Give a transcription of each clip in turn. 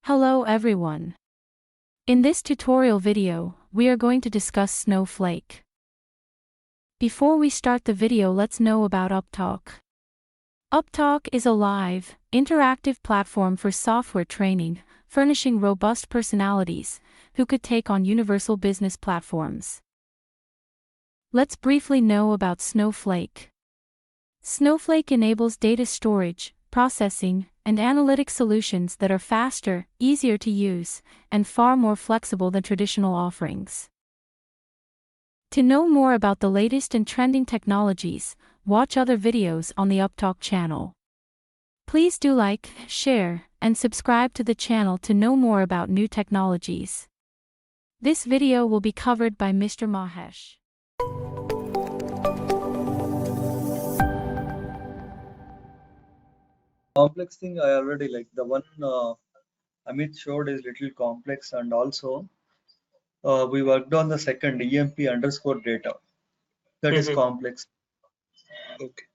Hello everyone. In this tutorial video, we are going to discuss Snowflake. Before we start the video, let's know about Upptalk. Upptalk is a live, interactive platform for software training, furnishing robust personalities who could take on universal business platforms. Let's briefly know about Snowflake. Snowflake enables data storage, processing, and analytic solutions that are faster, easier to use, and far more flexible than traditional offerings. To know more about the latest and trending technologies, watch other videos on the Upptalk channel. Please do like, share, and subscribe to the channel to know more about new technologies. This video will be covered by Mr. Mahesh. Complex thing I already like. The one Amit showed is little complex, and also we worked on the second EMP underscore data. That is complex. Okay.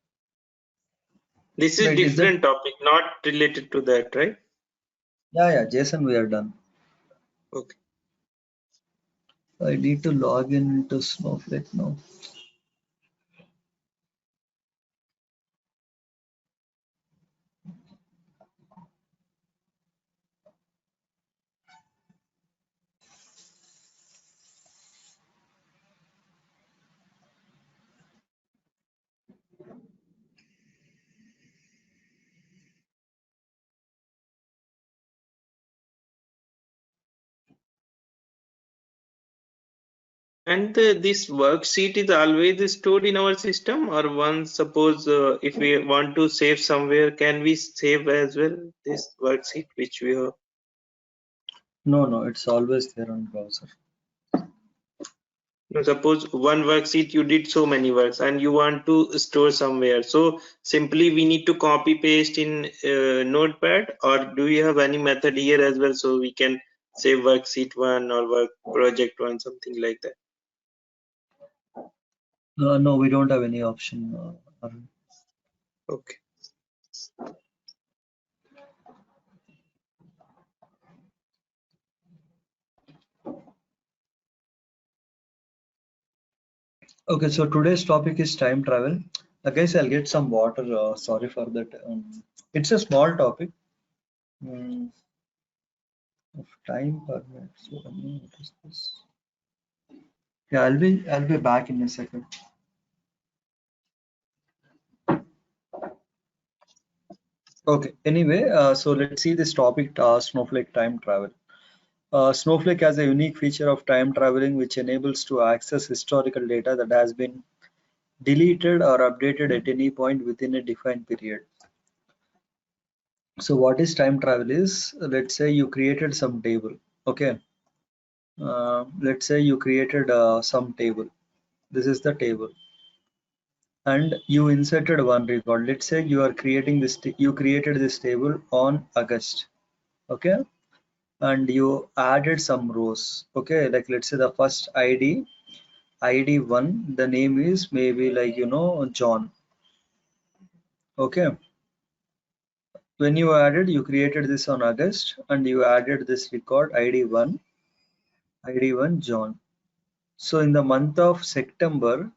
This is Right, different topic, not related to that, right? Yeah, Jason, we are done. Okay. I need to log into Snowflake now. And this worksheet is always stored in our system, or once suppose if we want to save somewhere, can we save as well this worksheet which we have? No, it's always there on browser. No, suppose one worksheet you did so many works and you want to store somewhere. So simply we need to copy paste in Notepad, or do you have any method here as well so we can save worksheet one or work project one, something like that? No, we don't have any option. Okay. Okay, so today's topic is time travel. Guys, I'll get some water. Sorry for that. It's a small topic. Of time permit. So what is this? Yeah, I'll be back in a second. Okay, anyway, so let's see this topic, Snowflake time travel. Snowflake has a unique feature of time traveling which enables to access historical data that has been deleted or updated at any point within a defined period. So what is time travel is, let's say you created some table. Okay, let's say you created some table. This is the table, and you inserted one record. Let's say you are creating this, you created this table on August. Okay, and you added some rows. Okay, like let's say the first ID1, the name is maybe like John. Okay, when you created this on August, and you added this record ID1 John. So in the month of September,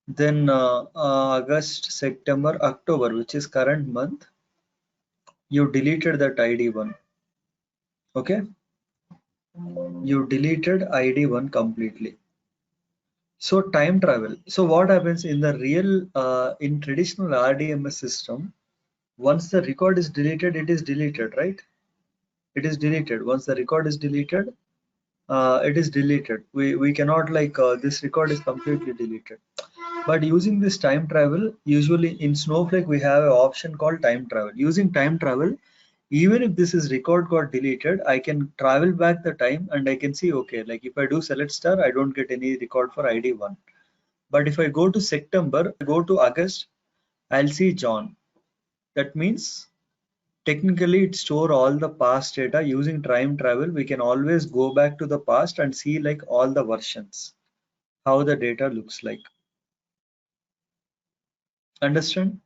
then August, September, October, which is current month, you deleted that ID1. Okay, you deleted ID1 completely. So time travel. So what happens in the real in traditional RDMS system, once the record is deleted, it is deleted, right? It is deleted. Once the record is deleted, it is deleted. We cannot like this record is completely deleted. But using this time travel, usually in Snowflake we have an option called time travel. Using time travel, even if this is record got deleted, I can travel back the time and I can see, okay, like if I do select star, I don't get any record for ID1. But if I go to September, go to August, I'll see John. That means technically it store all the past data. Using time travel, we can always go back to the past and see like all the versions, how the data looks like. Understand?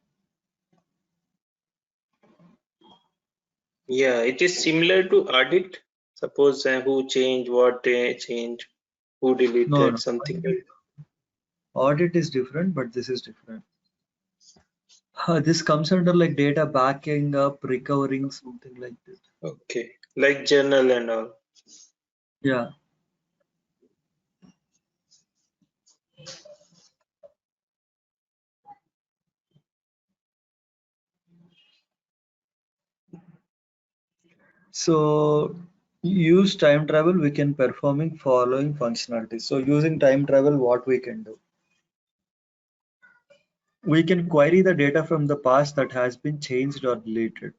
Yeah, it is similar to audit. Suppose who changed, what changed, who No, deleted, no. something like Audit is different, but this is different. This comes under like data backing up, recovering, something like that. that. Okay, like journal and all. Yeah. So use time travel, we can performing following functionalities. So using time travel, what we can do? We can query the data from the past that has been changed or deleted.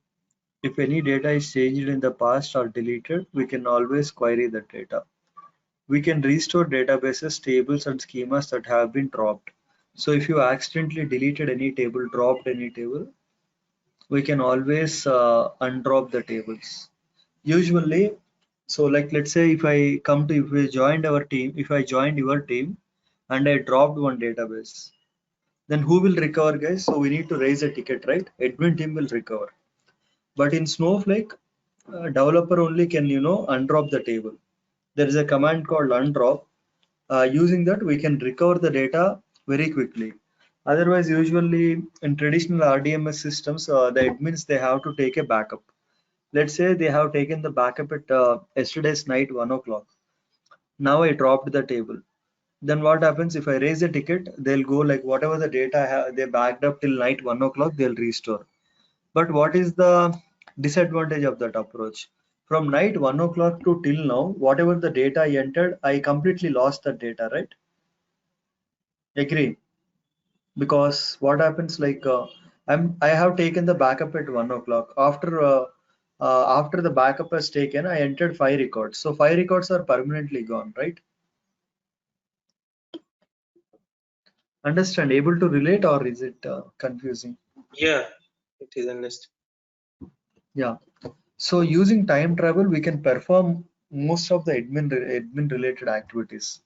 If any data is changed in the past or deleted, we can always query the data. We can restore databases, tables, and schemas that have been dropped. So if you accidentally deleted any table, dropped any table, we can always undrop the tables. Usually, so like let's say if we joined our team, if I joined your team and I dropped one database, then who will recover, guys? So we need to raise a ticket, right? Admin team will recover. But in Snowflake, developer only can undrop the table. There is a command called undrop. Using that, we can recover the data very quickly. Otherwise, usually in traditional RDMS systems, the admins they have to take a backup. Let's say they have taken the backup at yesterday's night 1 o'clock. Now I dropped the table. Then what happens if I raise a ticket? They'll go like whatever the data they backed up till night 1 o'clock, they'll restore. But what is the disadvantage of that approach? From night 1 o'clock to till now, whatever the data I entered, I completely lost that data, right? Agree? Because what happens like I have taken the backup at 1 o'clock. After the backup has taken, I entered 5 records. So 5 records are permanently gone, right? Understand? Able to relate, or is it confusing? Yeah, it is understood. Yeah. So using time travel, we can perform most of the admin related activities.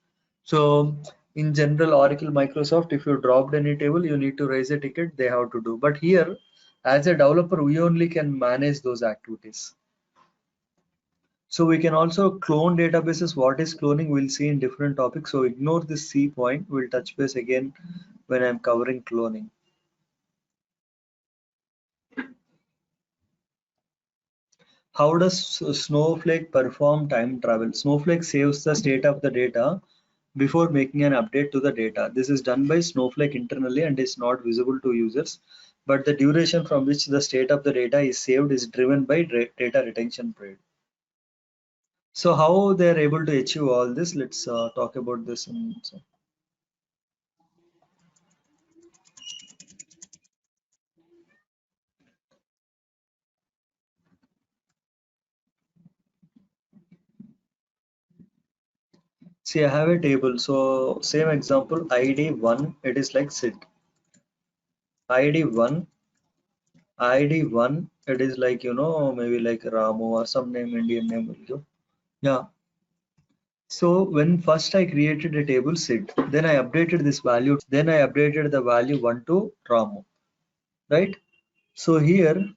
So in general, Oracle, Microsoft, if you dropped any table, you need to raise a ticket, they have to do. But here, as a developer, we only can manage those activities. So we can also clone databases. What is cloning? We'll see in different topics. So ignore this C point. We'll touch base again when I'm covering cloning. How does Snowflake perform time travel? Snowflake saves the state of the data before making an update to the data. This is done by Snowflake internally and is not visible to users, but the duration from which the state of the data is saved is driven by data retention period. So how they are able to achieve all this? Let's talk about this. See, I have a table. So same example, ID1, it is like SID. ID1, ID1, it is like, maybe like Ramu or some name, Indian name will go. Yeah. So when first I created a table SID, then I updated this value, then I updated the value 1 to Ramu, right? So here,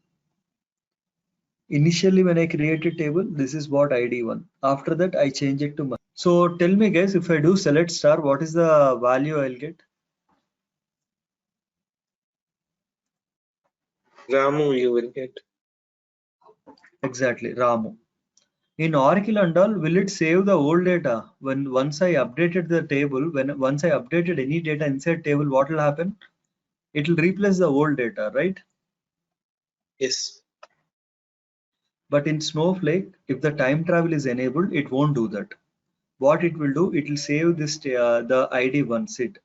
initially when I created table, this is what ID1. After that, I change it to. So tell me guys, if I do select star, what is the value I'll get? Ramu, you will get. Exactly, Ramu. In Oracle and all, will it save the old data? When once I updated the table, when once I updated any data inside table, what will happen? It will replace the old data, right? Yes. But in Snowflake, if the time travel is enabled, it won't do that. What it will do, it will save this the ID once it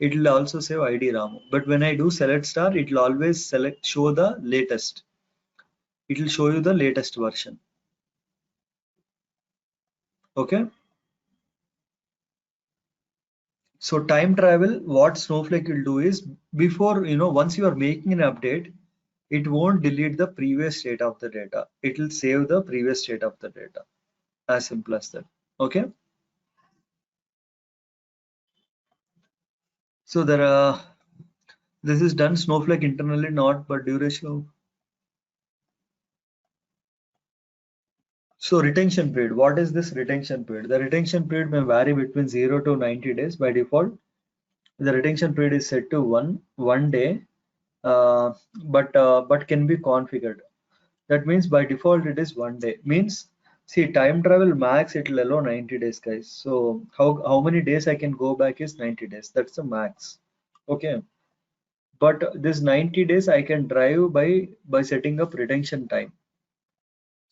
will also save ID Ramu. But when I do select star, it will always show the latest. It will show you the latest version. Okay. So time travel, what Snowflake will do is before, once you are making an update, it won't delete the previous state of the data. It will save the previous state of the data. As simple as that. Okay. So there are, this is done Snowflake internally, not but duration. So retention period, what is this retention period? The retention period may vary between 0 to 90 days. By default, the retention period is set to one day, but can be configured. That means by default it is one day. Means, see, time travel max it will allow 90 days, guys. So how many days I can go back is 90 days. That's the max. Okay. But this 90 days I can drive by setting up retention time.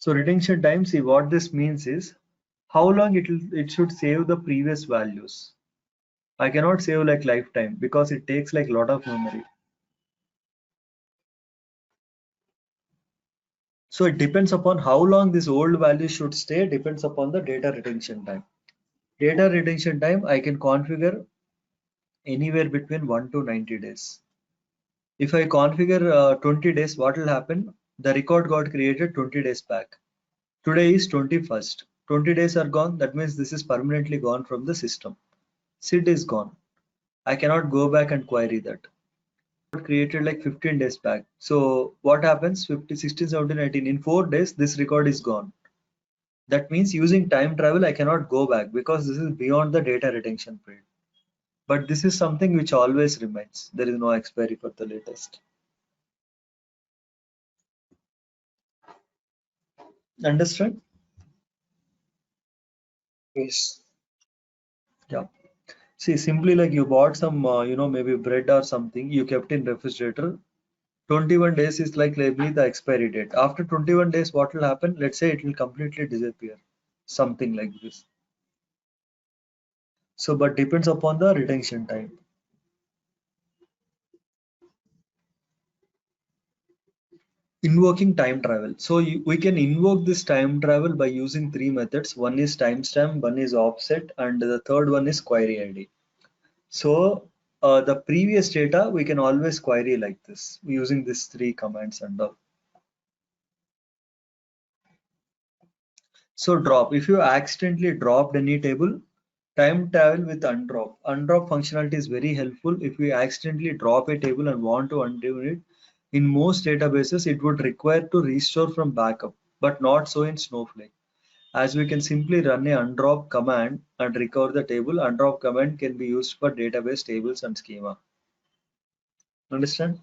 So retention time, see what this means is how long it should save the previous values. I cannot save like lifetime because it takes like lot of memory. So it depends upon how long this old value should stay, depends upon the data retention time. Data retention time I can configure anywhere between 1 to 90 days. If I configure 20 days, what will happen? The record got created 20 days back. Today is 21st. 20 days are gone. That means this is permanently gone from the system. SID is gone. I cannot go back and query that. Created like 15 days back. So what happens? 50, 16, 17, 18. In 4 days, this record is gone. That means using time travel, I cannot go back because this is beyond the data retention period. But this is something which always remains. There is no expiry for the latest. Understand? Yes. Yeah. See, simply like you bought some, maybe bread or something, you kept in refrigerator. 21 days is like labelly the expiry date. After 21 days, what will happen? Let's say it will completely disappear. Something like this. So, but depends upon the retention time. Invoking time travel. So we can invoke this time travel by using three methods. One is timestamp, one is offset, and the third one is query ID. So the previous data we can always query like this using these three commands and all. So drop. If you accidentally dropped any table, time travel with undrop. Undrop functionality is very helpful if we accidentally drop a table and want to undo it. In most databases, it would require to restore from backup, but not so in Snowflake. As we can simply run a undrop command and recover the table. Undrop command can be used for database tables and schema. Understand?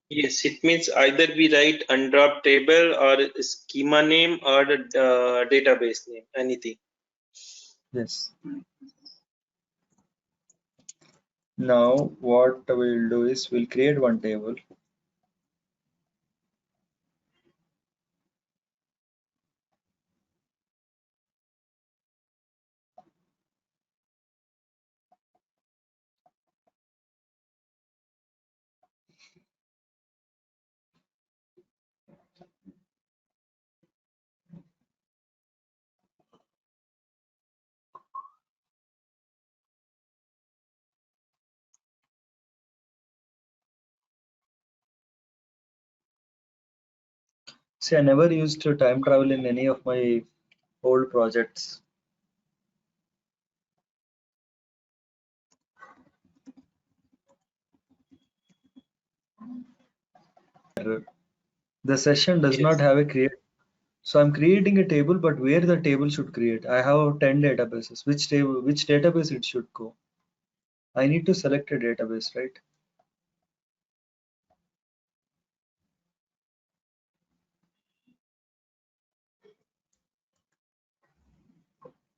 Yes, it means either we write undrop table or schema name or database name, anything. Yes. Now what we'll do is we'll create one table. See, I never used to time travel in any of my old projects. The session does not Yes. have a create. So I'm creating a table, but where the table should create? I have 10 databases. Which table, which database it should go? I need to select a database, right?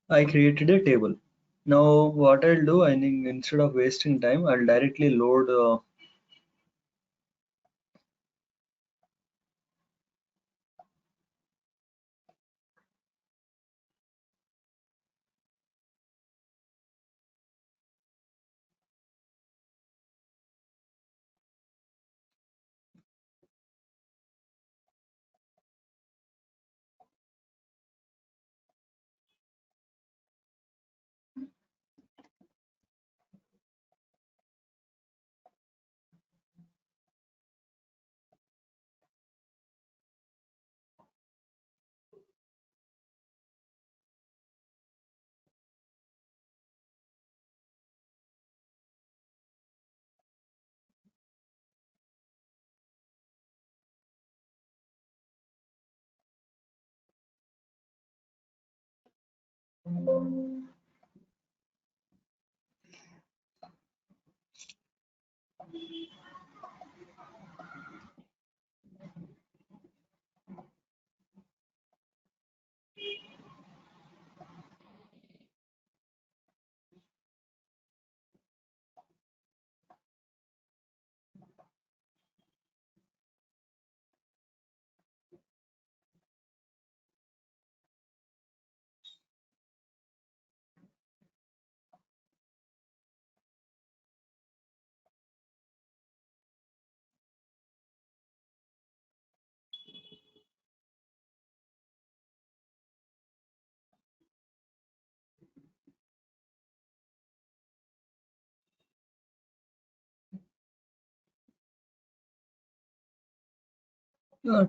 I created a table. Now what I'll do, I think instead of wasting time, I'll directly load.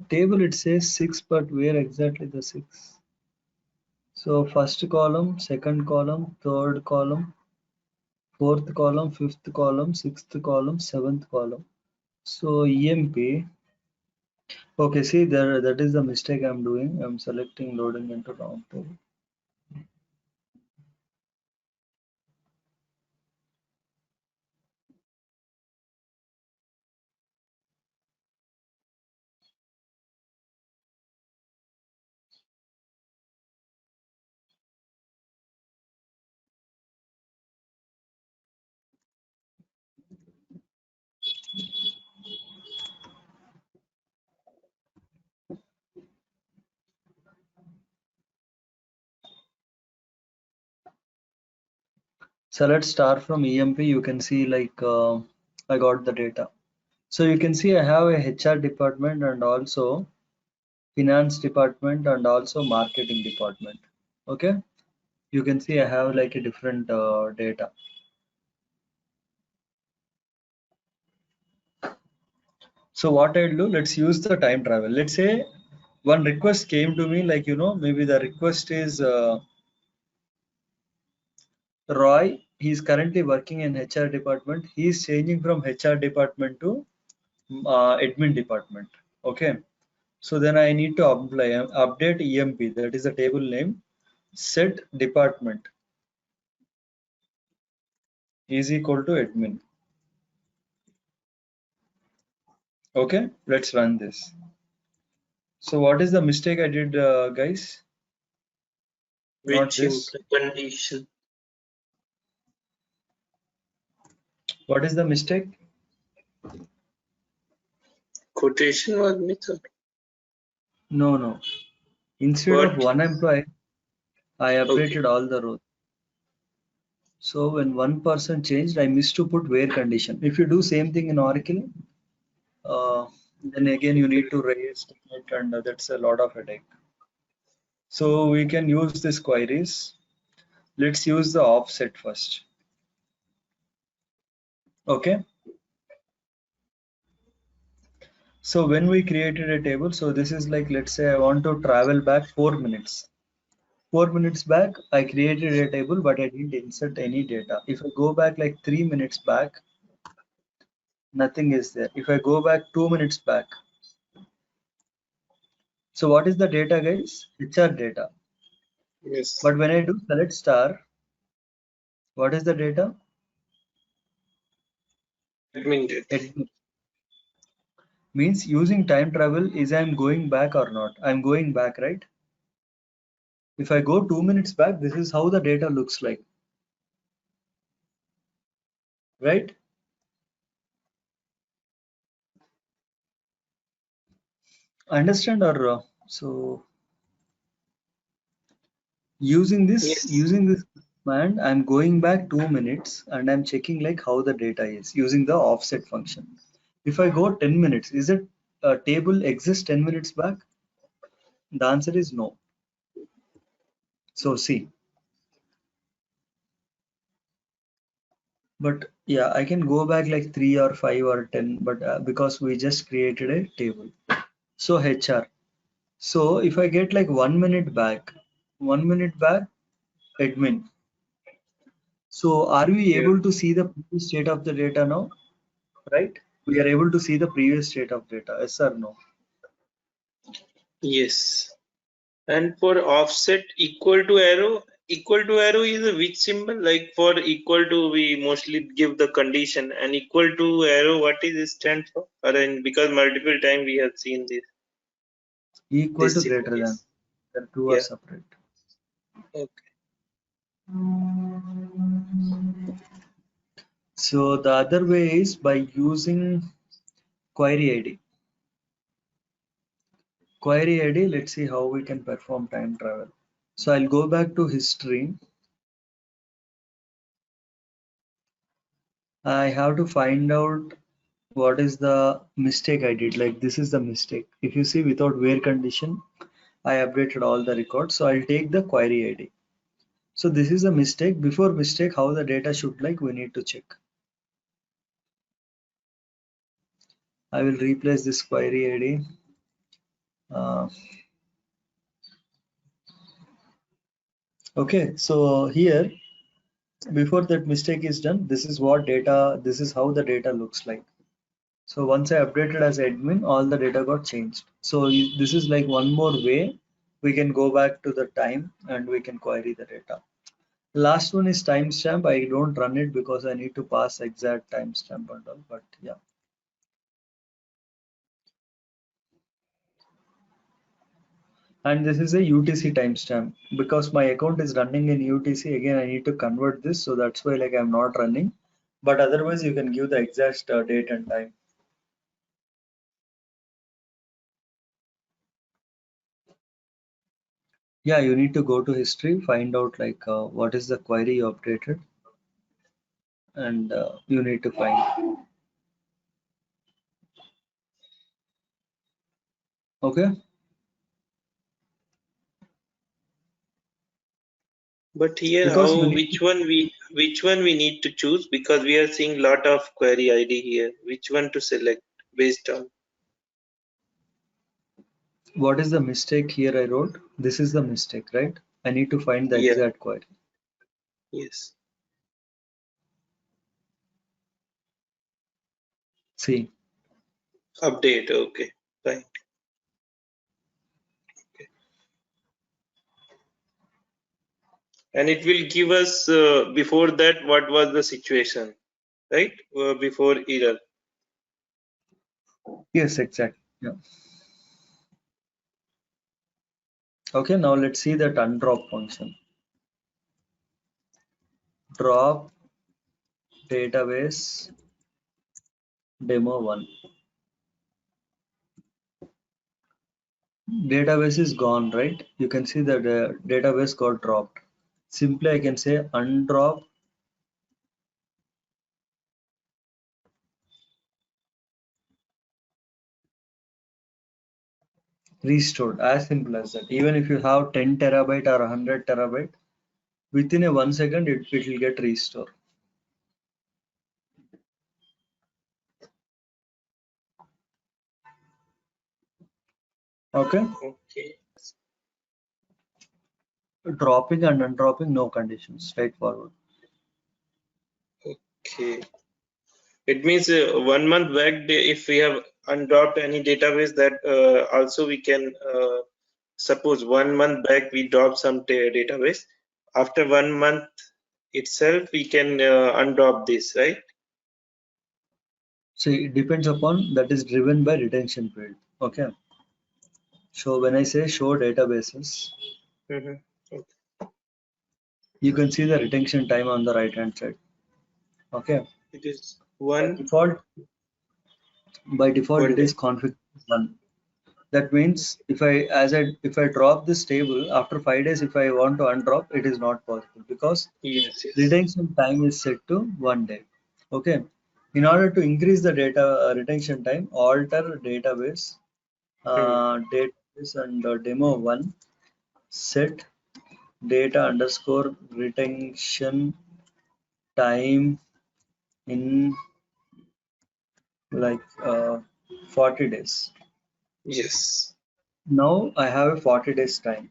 Table it says 6, but where exactly the 6? So first column, second column, third column, fourth column, fifth column, sixth column, seventh column. So EMP. Okay, see there, that is the mistake I'm doing. I'm selecting loading into round table. So let's start from EMP. You can see like I got the data. So you can see I have a HR department and also finance department and also marketing department. Okay, you can see I have like a different data. So what I'll do, let's use the time travel. Let's say one request came to me, like, maybe the request is Roy. He's currently working in HR department. He's changing from HR department to admin department. Okay. So then I need to update EMP. That is the table name. Set department is equal to admin. Okay. Let's run this. So what is the mistake I did, guys? Not Which this. condition? What is the mistake? Quotation was method. No. Instead of What? one employee, I Okay. updated all the rows. So when one person changed, I missed to put where condition. If you do same thing in Oracle, then again you need to raise ticket and that's a lot of headache. So we can use these queries. Let's use the offset first. Okay. So when we created a table, so this is like, let's say I want to travel back 4 minutes. 4 minutes back, I created a table, but I didn't insert any data. If I go back like 3 minutes back, nothing is there. If I go back 2 minutes back, so what is the data, guys? HR data. Yes. But when I do select star, what is the data? Admin data. It means using time travel is I'm going back or not. I'm going back, right? If I go 2 minutes back, this is how the data looks like, right? Understand or so Yes. using this command, I'm going back 2 minutes and I'm checking like how the data is using the offset function. If I go 10 minutes, is it a table exists 10 minutes back? The answer is no. So see, but yeah, I can go back like 3 or 5 or 10, but because we just created a table. So HR. So if I get like 1 minute back, 1 minute back, admin. So are we Yeah. able to see the previous state of the data now? Right? We are able to see the previous state of data. Yes or no? Yes. And for offset equal to arrow, Equal to arrow is a which symbol? Like for equal to, we mostly give the condition, and equal to arrow, what is it stand for? Or because multiple time we have seen this. Equal to This symbol greater than. is. The two are Yeah. separate. Okay. So the other way is by using query ID. Query ID, let's see how we can perform time travel. So I'll go back to history. I have to find out what is the mistake I did. Like this is the mistake. If you see without where condition, I updated all the records. So I'll take the query ID. So this is a mistake. Before mistake, how the data should like we need to check. I will replace this query ID. Okay, so here before that mistake is done, this is what data, this is how the data looks like. So once I updated as admin, all the data got changed. So this is like one more way we can go back to the time and we can query the data. Last one is timestamp. I don't run it because I need to pass exact timestamp and all, but yeah. And this is a UTC timestamp because my account is running in UTC. Again, I need to convert this, so that's why like I'm not running. But otherwise, you can give the exact date and time. Yeah, you need to go to history, find out like what is the query you updated, and you need to find. Okay. But here, Because you how need which one we need to choose, because we are seeing lot of query ID here. Which one to select based on? what is the mistake here I wrote? This is the mistake, right? I need to find the Yeah. exact query. Yes. See, Update. Okay. Fine. Okay. And it will give us before that what was the situation, right? Before error. yes, exactly. Yeah. Okay, now let's see that undrop function. Drop database demo one. Database is gone, right? You can see that the database got dropped. Simply, I can say undrop restored. As simple as that. Even if you have 10 terabyte or 100 terabyte, within a 1 second, it will get restored. Okay. Okay. Dropping and undropping, no conditions, straightforward. Okay. It means 1 month back, if we have undropped any database, that also we can suppose 1 month back we dropped some database. After 1 month itself, we can undrop this, right? So it depends upon that is driven by retention field. Okay. So when I say show databases, Mm-hmm. Okay. you can see the retention time on the right hand side. Okay. It is By one default, by default one it is day. config one. That means if I drop this table after 5 days, if I want to undrop, it is not possible because Yes, yes. retention time is set to 1 day. Okay. In order to increase the data retention time, alter Hmm. database and demo one set data underscore retention time in like 40 days. Yes. Now I have a 40 days time.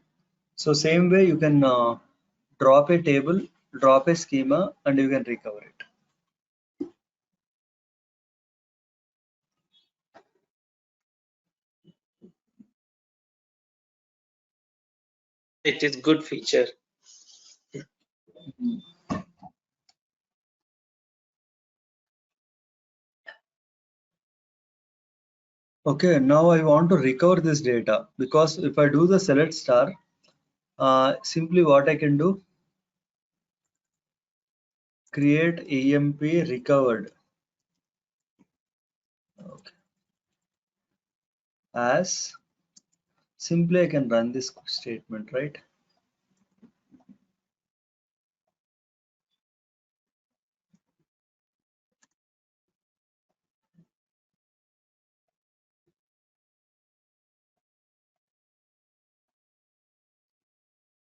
So same way you can drop a table, drop a schema, and you can recover it. It is good feature. Okay, now I want to recover this data, because if I do the select star, simply what I can do, create EMP recovered. Okay. As simply I can run this statement, right?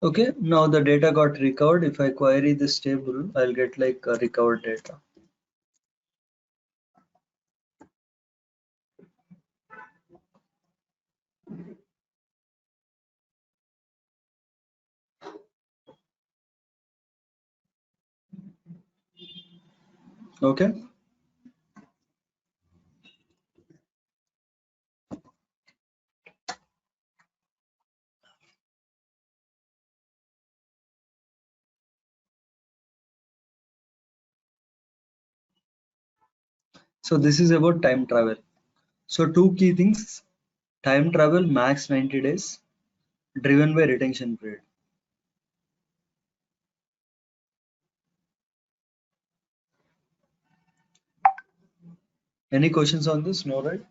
Okay, now the data got recovered. If I query this table, I'll get like recovered data. Okay. So this is about time travel. So two key things: time travel max 90 days, driven by retention period. Any questions on this? No, right?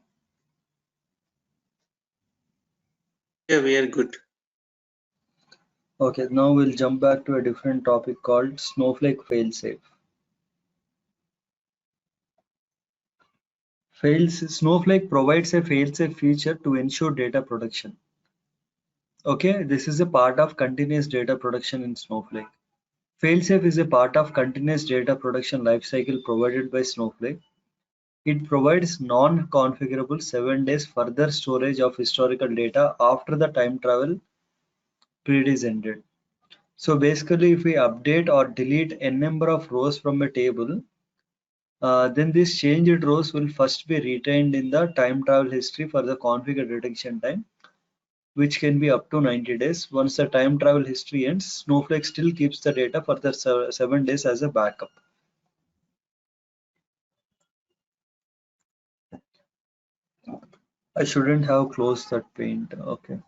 Yeah, we are good. Okay, now we'll jump back to a different topic called Snowflake Failsafe. Snowflake provides a failsafe feature to ensure data protection. Okay, this is a part of continuous data production in Snowflake. Failsafe is a part of continuous data production lifecycle provided by Snowflake. It provides non-configurable 7 days further storage of historical data after the time travel period is ended. So basically, if we update or delete n number of rows from a table, then these changed rows will first be retained in the time travel history for the configured retention time, which can be up to 90 days. Once the time travel history ends, Snowflake still keeps the data for the 7 days as a backup. I shouldn't have closed that paint. Okay.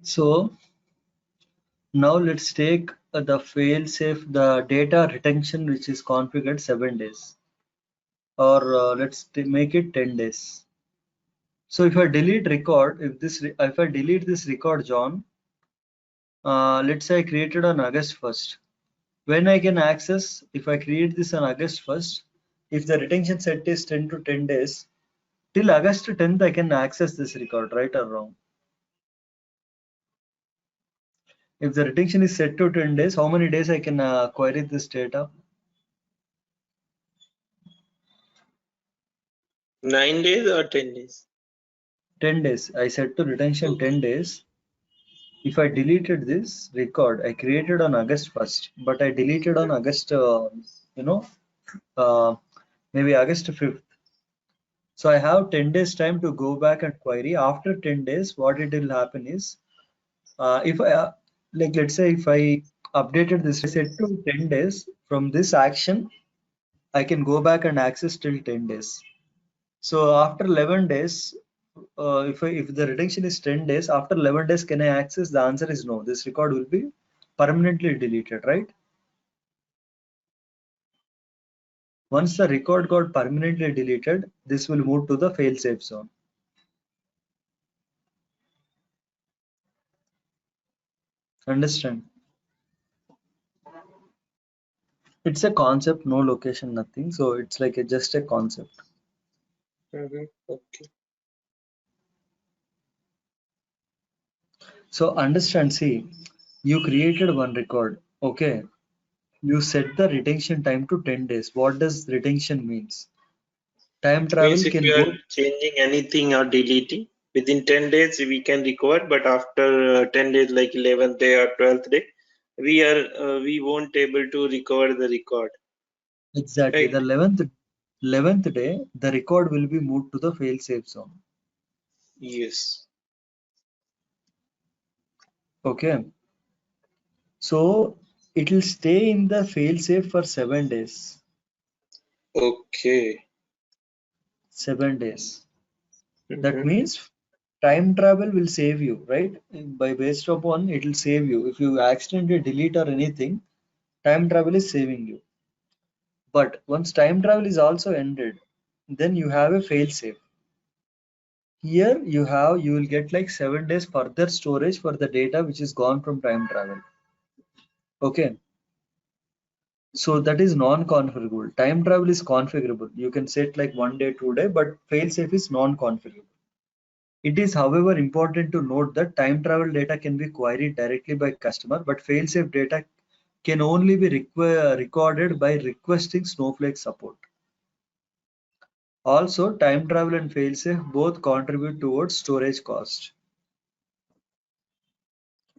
So now let's take the fail-safe, the data retention which is configured 7 days, or let's make it 10 days. So if I delete record, if I delete this record, John, let's say I created on August 1st. When I can access, if I create this on August 1st, if the retention set is 10 to 10 days, till August 10th I can access this record, right or wrong? If the retention is set to 10 days, how many days I can query this data? 9 days or 10 days? 10 days. I set to retention 10 days. If I deleted this record, I created on August 1st, but I deleted on August, you know, uh, maybe August 5th. So I have 10 days time to go back and query. After 10 days, what it will happen is, if I, like, let's say if I updated this set to 10 days, from this action, I can go back and access till 10 days. So after 11 days, if the retention is 10 days, after 11 days, can I access? The answer is no. This record will be permanently deleted, right? Once the record got permanently deleted, this will move to the fail-safe zone. Understand? It's a concept, no location, nothing. So it's like just a concept. Okay. So understand, see, you created one record. Okay. You set the retention time to 10 days. What does retention means? Time travel Means if can you are go changing anything or deleting, within 10 days we can recover, but after 10 days, like 11th day or 12th day, we won't able to recover the record, exactly right? the 11th day, the record will be moved to the fail-safe zone. Yes. Okay, so it will stay in the fail-safe for 7 days. Okay. 7 days. That Mm-hmm. means time travel will save you, right? By based upon it will save you. If you accidentally delete or anything, time travel is saving you. But once time travel is also ended, then you have a fail-safe. Here you will get like 7 days further storage for the data which is gone from time travel. Okay, so that is non-configurable. Time travel is configurable. You can set like 1 day, 2 day, but fail-safe is non-configurable. It is, however, important to note that time travel data can be queried directly by customer, but fail-safe data can only be recorded by requesting Snowflake support. Also, time travel and fail-safe both contribute towards storage cost.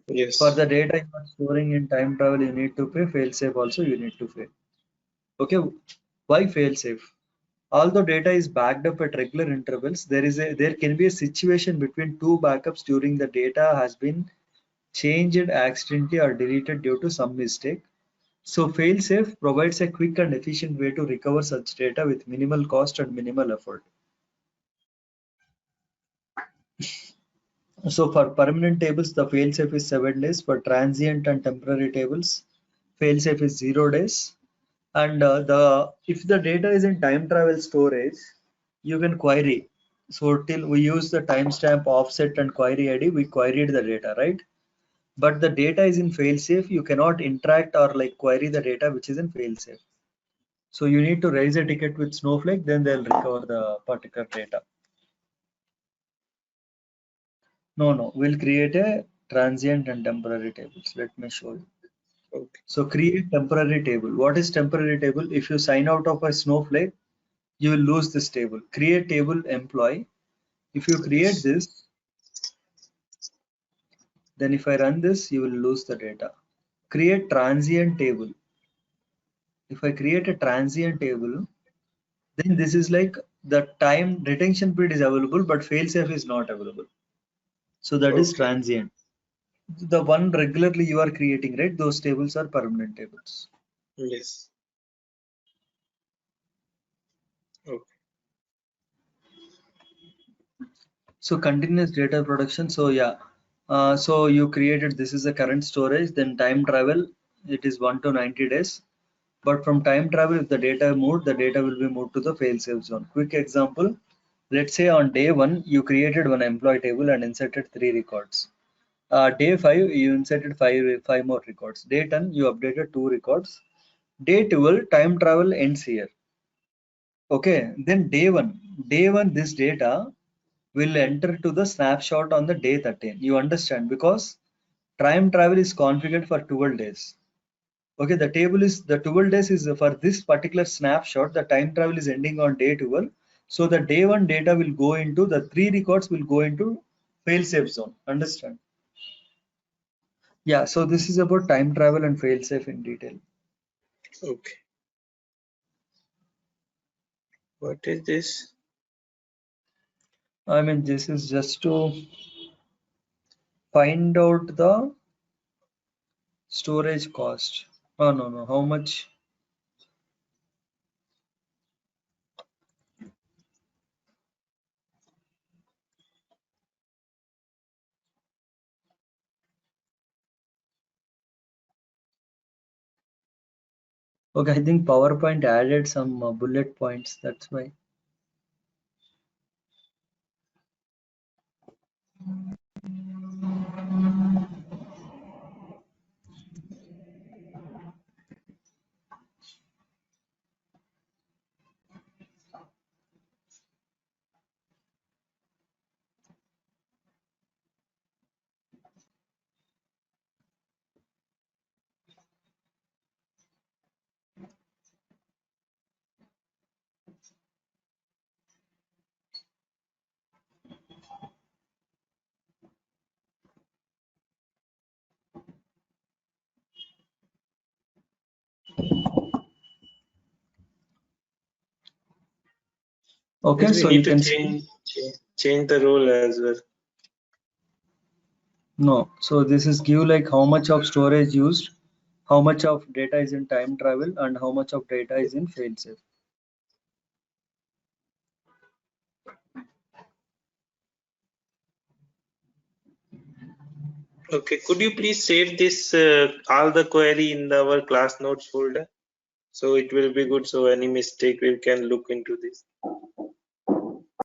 For Yes. the data you are storing in time travel, you need to pay. Fail-safe also you need to pay. Okay, why fail-safe? Although data is backed up at regular intervals, there can be a situation between two backups during the data has been changed accidentally or deleted due to some mistake. So failsafe provides a quick and efficient way to recover such data with minimal cost and minimal effort. So for permanent tables, the failsafe is 7 days. For transient and temporary tables, failsafe is 0 days. And the if the data is in time travel storage, you can query. So till we use the timestamp offset and query ID, we queried the data, right? But the data is in failsafe, you cannot interact or like query the data which is in failsafe. So you need to raise a ticket with Snowflake, then they'll recover the particular data. No, we'll create a transient and temporary tables. Let me show you. Okay. So create temporary table. What is temporary table? If you sign out of a Snowflake, you will lose this table. Create table employee. If you create Yes. this, then if I run this, you will lose the data. Create transient table. If I create a transient table, then this is like the time retention period is available, but failsafe is not available. So that is Okay. transient. The one regularly you are creating, right? Those tables are permanent tables. Yes. Okay. So continuous data production. So yeah, so you created this is the current storage. Then time travel, it is 1 to 90 days. But from time travel, if the data moved, the data will be moved to the fail-safe zone. Quick example. Let's say on day one, you created one employee table and inserted 3 records. Day 5, you inserted five more records. Day 10, you updated 2 records. Day 12, time travel ends here. Okay, then day one, this data will enter to the snapshot on the day 13. You understand? Because time travel is configured for 12 days. Okay, the table is the 12 days is for this particular snapshot. The time travel is ending on day 12. So the day one data will go into the 3 records will go into fail-safe zone. Understand? Yeah, so this is about time travel and fail-safe in detail. Okay. What is this? I mean, this is just to find out the storage cost. Oh, no, how much? Okay, I think PowerPoint added some bullet points. That's why. Okay, Yes, we so need you to can see. change the role as well. No, so this is give like how much of storage used, how much of data is in time travel, and how much of data is in failsafe. Okay, could you please save this all the query in our class notes folder? So it will be good. So any mistake we can look into this.